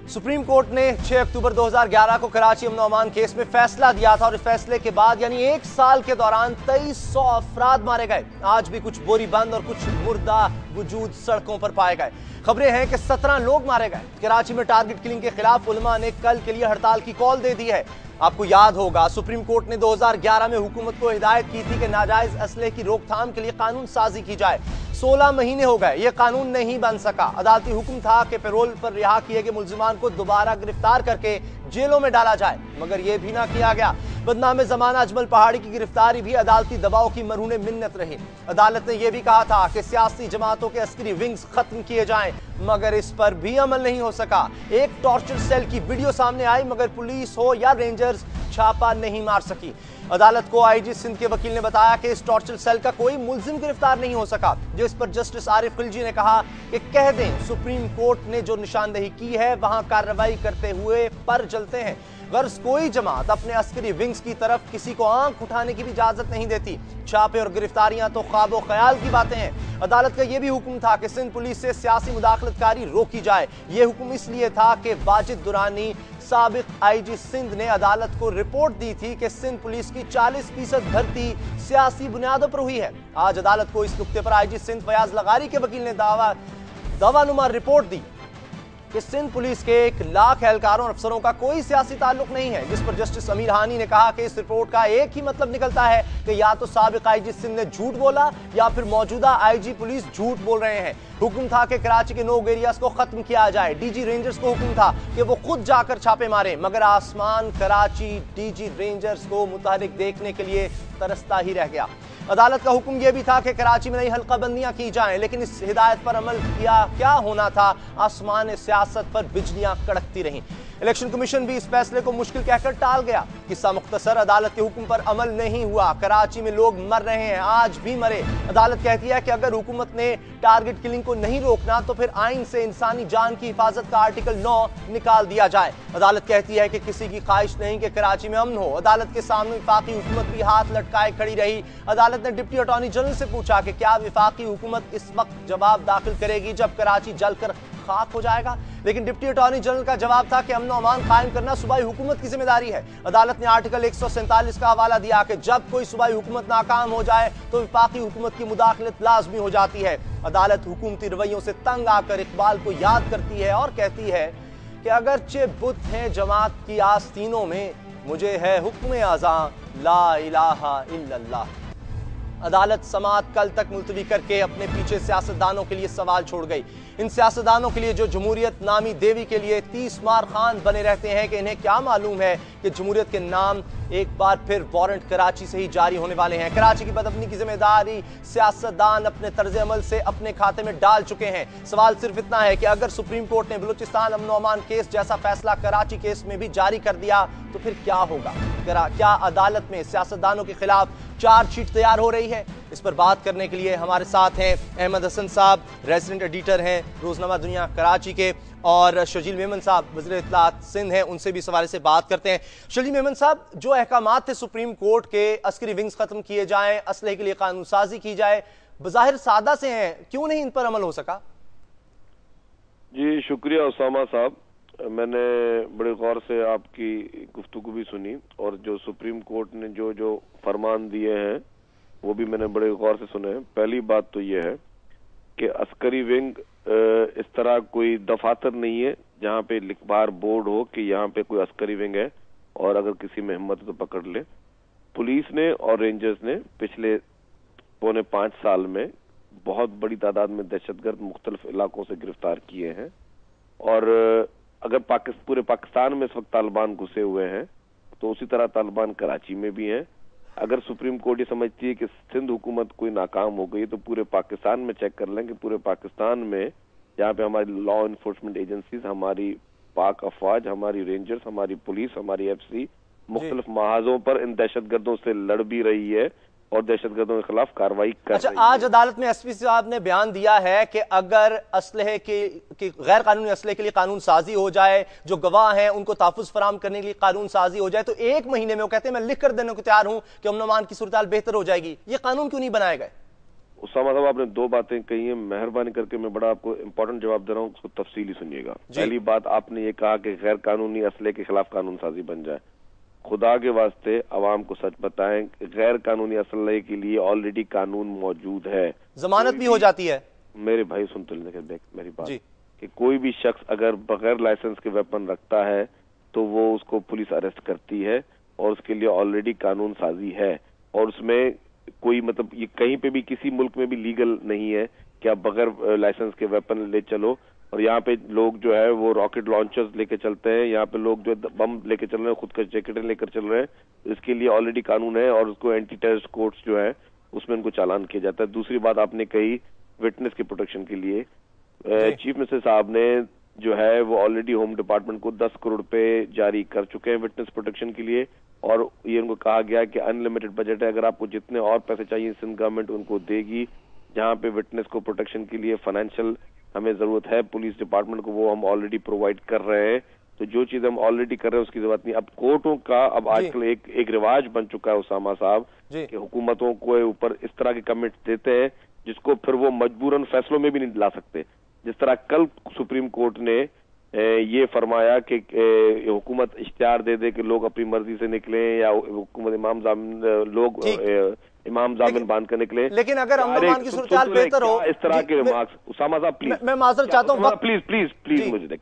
सुप्रीम कोर्ट ने 6 अक्टूबर 2011 को कराची अमन अमान केस में फैसला दिया था और इस फैसले के बाद यानी 1 साल के दौरान 2300 अफराद मारे गए। आज भी कुछ बोरी बंद और कुछ मुर्दा वजूद सड़कों पर पाए गए। खबरें हैं कि 17 लोग मारे गए। कराची में टारगेट किलिंग के खिलाफ उलमा ने कल के लिए हड़ताल की कॉल दे दी है। आपको याद होगा सुप्रीम कोर्ट ने 2011 में हुकूमत को हिदायत की थी कि नाजायज असले की रोकथाम के लिए कानून साजी की जाए। 16 महीने हो गए, यह कानून नहीं बन सका। अदालती हुक्म था कि पैरोल पर रिहा किए गए मुल्जिमान को दोबारा गिरफ्तार करके जेलों में डाला जाए, मगर यह भी ना किया गया। बदनाम जमाना अजमल पहाड़ी की गिरफ्तारी भी अदालती दबाव की मरहून मिन्नत रही। अदालत ने यह भी कहा था कि सियासी जमातों के अस्करी विंग्स खत्म किए जाएं, मगर इस पर भी अमल नहीं हो सका। एक टॉर्चर सेल की वीडियो सामने आई, मगर पुलिस हो या रेंजर्स छापा नहीं मार सकी। अदालत को आईजी सिंध के वकील ने बताया कि इस टॉर्चर सेल का कोई मुल्जिम गिरफ्तार नहीं हो सका, जिस पर जस्टिस आरिफ खिलजी ने कहा कि कह दें सुप्रीम कोर्ट ने जो निशानदेही की है वहां कार्रवाई करते हुए पर चलते हैं। गर्ज कोई जमात अपने अस्करी विंग्स की तरफ किसी को आंख उठाने की भी इजाजत नहीं देती। छापे और गिरफ्तारियां तो ख्वाबो ख्याल की बातें हैं। अदालत का यह भी हुक्म था कि सिंध पुलिस से सियासी मुदाखलतकारी रोकी जाए। यह हुक्म इसलिए था कि वाजिद दुरानी साबिक आईजी सिंध ने अदालत को रिपोर्ट दी थी कि सिंध पुलिस की 40% भर्ती सियासी बुनियादों पर हुई है। आज अदालत को इस नुक्ते पर आईजी सिंध फयाज लगारी के वकील ने दावानुमा रिपोर्ट दी कि सिंध पुलिस के 1 लाख एहलकारों और अफसरों का कोई सियासी ताल्लुक नहीं है, जिस पर जस्टिस अमीर हानी ने कहा कि इस रिपोर्ट का एक ही मतलब निकलता है कि या तो साबिक आईजी सिंध ने झूठ बोला या फिर मौजूदा आईजी पुलिस झूठ बोल रहे हैं। हुक्म था कि कराची के 9 एरियाज को खत्म किया जाए। डीजी रेंजर्स को हुक्म था कि वो खुद जाकर छापे मारे, मगर आसमान कराची डीजी रेंजर्स को मुतहरिक देखने के लिए तरसता ही रह गया। अदालत का हुक्म यह भी था कि कराची में नई हल्काबंदियां की जाएं, लेकिन इस हिदायत पर अमल किया क्या होना था, आसमान सियासत पर बिजलियां कड़कती रहीं। इलेक्शन कमीशन भी इस फैसले को मुश्किल कहकर टाल गया। किस्सा मुख्तसर, अदालत के हुक्म पर अमल नहीं हुआ। कराची में लोग मर रहे हैं, आज भी मरे। अदालत कहती है कि अगर हुकूमत ने टारगेट किलिंग को नहीं रोकना तो फिर आइन से इंसानी जान की हिफाजत का आर्टिकल 9 निकाल दिया जाए। अदालत कहती है कि किसी की ख्वाहिश नहीं कि कराची में अमन हो। अदालत के सामने विफाकी हुकूमत भी हाथ लटकाए खड़ी रही। अदालत ने डिप्टी अटॉर्नी जनरल से पूछा कि क्या विफाकी हुकूमत इस वक्त जवाब दाखिल करेगी जब कराची जलकर खाक हो जाएगा, लेकिन डिप्टी अटॉर्नी जनरल का जवाब था कि अमन और अमान कायम करना सूबाई हुकूमत की जिम्मेदारी है। अदालत ने आर्टिकल 147 का हवाला दिया कि जब कोई सूबाई हुकूमत नाकाम हो जाए तो विफाकी हुकूमत की मुदाखलत लाजमी हो जाती है। अदालत हुकूमती रवैयों से तंग आकर इकबाल को याद करती है और कहती है कि अगरचे बुत हैं जमात की आस्तीनों में, मुझे है हुक्म आज़ां ला इलाहा इल्लल्लाह। अदालत समाअत कल तक मुलतवी करके अपने पीछे सियासतदानों के लिए सवाल छोड़ गई। इन सियासतदानों के लिए जो जमहूरियत नामी देवी के लिए 30 मार खान बने रहते हैं कि इन्हें क्या मालूम है कि जमहूरियत के नाम एक बार फिर वारंट कराची से ही जारी होने वाले हैं। कराची की बदअमनी की जिम्मेदारी सियासतदान अपने तर्ज अमल से अपने खाते में डाल चुके हैं। सवाल सिर्फ इतना है कि अगर सुप्रीम कोर्ट ने बलूचिस्तान अमन अमान केस जैसा फैसला कराची केस में भी जारी कर दिया तो फिर क्या होगा? क्या अदालत में सियासतदानों के खिलाफ चार्जशीट तैयार हो रही है? इस पर बात करने के लिए हमारे साथ हैं अहमद हसन साहब, रेजिडेंट एडिटर हैं रोजनामा दुनिया कराची के, और शजील मेमन साहब वज़ीर इत्तलात सिंध हैं, उनसे भी इस हवाले से बात करते हैं। शजील मेमन साहब, जो अहकामात थे सुप्रीम कोर्ट के, अस्करी विंग्स खत्म किए जाएं, असलहे के लिए कानून साजी की जाए, बज़ाहिर सादा से हैं, क्यों नहीं इन पर अमल हो सका? जी शुक्रिया उसामा साहब, मैंने बड़े गौर से आपकी गुफ्तगू भी सुनी और जो सुप्रीम कोर्ट ने जो जो फरमान दिए हैं वो भी मैंने बड़े गौर से सुने हैं। पहली बात तो ये है कि अस्करी विंग इस तरह कोई दफातर नहीं है जहाँ पे लिखबार बोर्ड हो कि यहाँ पे कोई अस्करी विंग है और अगर किसी में हिम्मत तो पकड़ ले। पुलिस ने और रेंजर्स ने पिछले 4.25 साल में बहुत बड़ी तादाद में दहशतगर्द मुख्तलिफ इलाकों से गिरफ्तार किए हैं। और अगर पूरे पाकिस्तान में इस वक्त तालिबान घुसे हुए हैं तो उसी तरह तालिबान कराची में भी हैं। अगर सुप्रीम कोर्ट ये समझती है कि सिंध हुकूमत कोई नाकाम हो गई तो पूरे पाकिस्तान में चेक कर लें कि पूरे पाकिस्तान में जहाँ पे हमारी लॉ इन्फोर्समेंट एजेंसीज, हमारी पाक अफवाज, हमारी रेंजर्स, हमारी पुलिस, हमारी एफसी मुख्तलिफ महाजों पर इन दहशतगर्दों से लड़ भी रही है और दहशतगर्दों के खिलाफ कार्रवाई कर रही है। आज अदालत में एसपी साहब ने बयान दिया है कि अगर असलहे की गैर कानूनी असलहे के लिए कानून साजी हो जाए, जो गवाह हैं उनको तहफ़्फ़ुज़ फराहम करने के लिए कानून साजी हो जाए, तो 1 महीने में वो कहते हैं मैं लिख कर देने को तैयार हूं कि अमन-ओ-अमान की सूरत हाल बेहतर हो जाएगी। ये कानून क्यों नहीं बनाए गए? उसामा साहब, आपने 2 बातें कही हैं, मेहरबानी करके मैं बड़ा आपको इंपॉर्टेंट जवाब दे रहा हूँ, उसको तफसीली सुनिएगा। पहली बात, आपने ये कहा कि गैर कानूनी असले के खिलाफ कानून साजी बन जाए। खुदा के वास्ते अवाम को सच बताएं, गैर कानूनी असले के लिए ऑलरेडी कानून मौजूद है, जमानत भी हो जाती है। मेरे भाई सुन तो मेरी बात कि कोई भी शख्स अगर बगैर लाइसेंस के वेपन रखता है तो वो उसको पुलिस अरेस्ट करती है और उसके लिए ऑलरेडी कानून साजी है। और उसमें कोई मतलब ये कहीं पे भी किसी मुल्क में भी लीगल नहीं है कि आप बगैर लाइसेंस के वेपन ले चलो। और यहाँ पे लोग जो है वो रॉकेट लॉन्चर्स लेके चलते हैं, यहाँ पे लोग जो बम लेके चल रहे हैं, खुद का जैकेटें लेकर चल रहे हैं, इसके लिए ऑलरेडी कानून है और उसको एंटी टेररिस्ट कोर्ट्स जो है उसमें उनको चालान किया जाता है। दूसरी बात आपने कही विटनेस की प्रोटेक्शन के लिए, चीफ मिनिस्टर साहब ने जो है वो ऑलरेडी होम डिपार्टमेंट को 10 करोड़ रुपए जारी कर चुके हैं विटनेस प्रोटेक्शन के लिए। और ये उनको कहा गया कि अनलिमिटेड बजट है, अगर आपको जितने और पैसे चाहिए सिंध गवर्नमेंट उनको देगी। जहाँ पे विटनेस को प्रोटेक्शन के लिए फाइनेंशियल हमें जरूरत है पुलिस डिपार्टमेंट को, वो हम ऑलरेडी प्रोवाइड कर रहे हैं। तो जो चीज हम ऑलरेडी कर रहे हैं उसकी जरूरत नहीं। अब कोर्टों का अब आजकल एक रिवाज बन चुका है उसामा साहब कि हुकूमतों को ऊपर इस तरह के कमिट देते हैं जिसको फिर वो मजबूरन फैसलों में भी नहीं ला सकते। जिस तरह कल सुप्रीम कोर्ट ने ये फरमाया कि हुकूमत इख्तियार दे दे कि लोग अपनी मर्जी से निकलें या हुकूमत इमाम जामिन बांध कर निकले। लेकिन अगर अमन-ओ-अमान की सूरत हाल बेहतर हो, इस तरह के रिमार्क्स उसामा साहब प्लीज, मैं माजरत चाहता हूं, प्लीज मुझे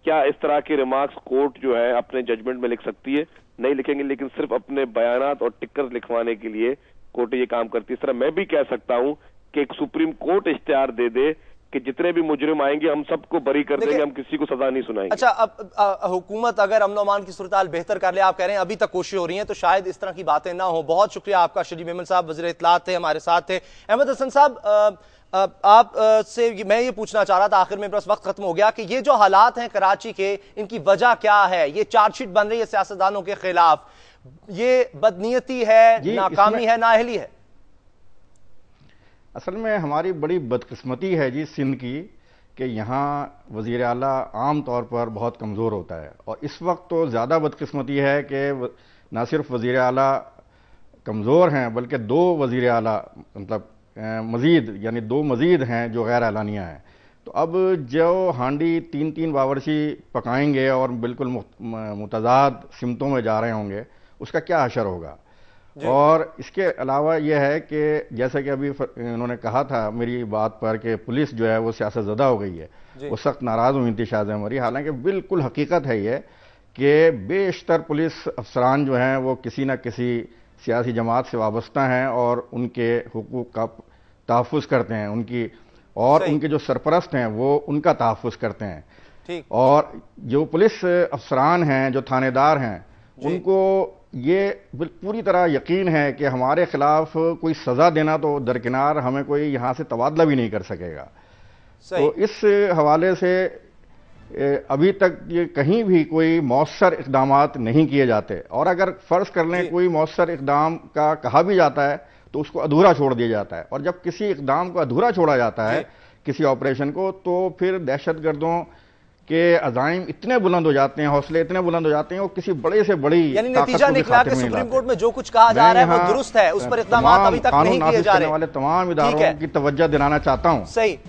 क्या इस तरह के रिमार्क्स कोर्ट जो है अपने जजमेंट में लिख सकती है? नहीं लिखेंगे, लेकिन सिर्फ अपने बयानात और टिक्कर लिखवाने के लिए कोर्ट ये काम करती है। इस तरह मैं भी कह सकता हूं कि एक सुप्रीम कोर्ट इख्तियार दे दे कि जितने भी मुजरिम आएंगे हम सबको बरी कर देंगे, हम किसी को सजा नहीं सुनाएंगे। अच्छा, अब हुकूमत अगर अमन-ओ-अमान की सूरत हाल बेहतर कर ले, आप कह रहे हैं अभी तक कोशिश हो रही है, तो शायद इस तरह की बातें ना हो। बहुत शुक्रिया आपका। शरीफ मेमन साहब वज़ीर इत्तलात थे, हमारे साथ थे। अहमद हसन साहब, आप से मैं ये पूछना चाह रहा था, आखिर में बस वक्त खत्म हो गया, कि ये जो हालात हैं कराची के, इनकी वजह क्या है? ये चार्जशीट बन रही है सियासतदानों के खिलाफ, ये बदनीयती है, नाकामी है, नाअहली है? असल में हमारी बड़ी बदकिस्मती है जी सिंध की कि यहाँ वज़ीर आला आम तौर पर बहुत कमज़ोर होता है। और इस वक्त तो ज़्यादा बदकिस्मती है कि ना सिर्फ वज़ीर आला कमज़ोर हैं बल्कि 2 वज़ीर आला मतलब मज़ीद यानी 2 मज़ीद हैं जो गैर एलानिया हैं। तो अब जो हांडी 3-3 बावर्ची पकाएंगे और बिल्कुल मुतज़ाद सिमतों में जा रहे होंगे, उसका क्या असर होगा? और इसके अलावा यह है कि जैसा कि अभी उन्होंने कहा था मेरी बात पर कि पुलिस जो है वो सियासत ज़दा हो गई है, वो सख्त नाराज़ हुई थी शाज़ मरी। हालांकि बिल्कुल हकीकत है ये कि बेशतर पुलिस अफसरान जो हैं वो किसी न किसी सियासी जमात से वाबस्ता हैं और उनके हुकूक का तहफ़्फ़ुज़ करते हैं, उनके जो सरपरस्त हैं वो उनका तहफ़्फ़ुज़ करते हैं। और जो पुलिस अफसरान हैं, जो थानेदार हैं, उनको ये पूरी तरह यकीन है कि हमारे खिलाफ कोई सज़ा देना तो दरकिनार, हमें कोई यहाँ से तबादला भी नहीं कर सकेगा। तो इस हवाले से अभी तक ये कहीं भी कोई मौसर इक़दामात नहीं किए जाते, और अगर फ़र्ज़ कर लें कोई मौसर इक़दाम का कहा भी जाता है तो उसको अधूरा छोड़ दिया जाता है। और जब किसी इक़दाम को अधूरा छोड़ा जाता है, किसी ऑपरेशन को, तो फिर दहशतगर्दों के अज़ाइम इतने बुलंद हो जाते हैं, हौसले इतने बुलंद हो जाते हैं, वो किसी बड़े से बड़ी यानी नतीजा निकला कि सुप्रीम कोर्ट में जो कुछ कहा जा रहा है वो दुरुस्त है, उस पर इक़दामात अभी तक नहीं किए जा रहे वाले तमाम इदारों की तवज्जो दिलाना चाहता हूं सही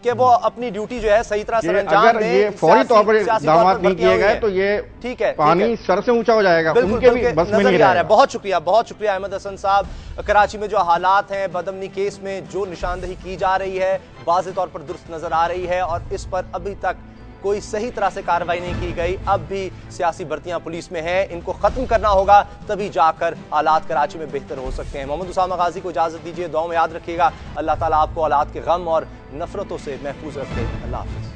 कि वो अपनी ड्यूटी जो है सही तरह से अंजाम दें। अगर ये फौरी तौर पर इक़दामात नहीं किए गए तो ये ठीक है, पानी सर से ऊंचा हो जाएगा, उनके भी बस में नहीं रहेगा। बहुत शुक्रिया अहमद हसन साहब। कराची में जो हालात हैं, बदअमनी केस में जो निशानदेही की जा रही है वाज़ेह तौर पर दुरुस्त नजर आ रही है और इस पर अभी तक कोई सही तरह से कार्रवाई नहीं की गई। अब भी सियासी भर्तियां पुलिस में हैं, इनको खत्म करना होगा, तभी जाकर हालात कराची में बेहतर हो सकते हैं। मोहम्मद उसामा गाजी को इजाजत दीजिए, दुआ में याद रखिएगा। अल्लाह ताला आपको औलाद के गम और नफरतों से महफूज रखे। अल्लाह हाफिज।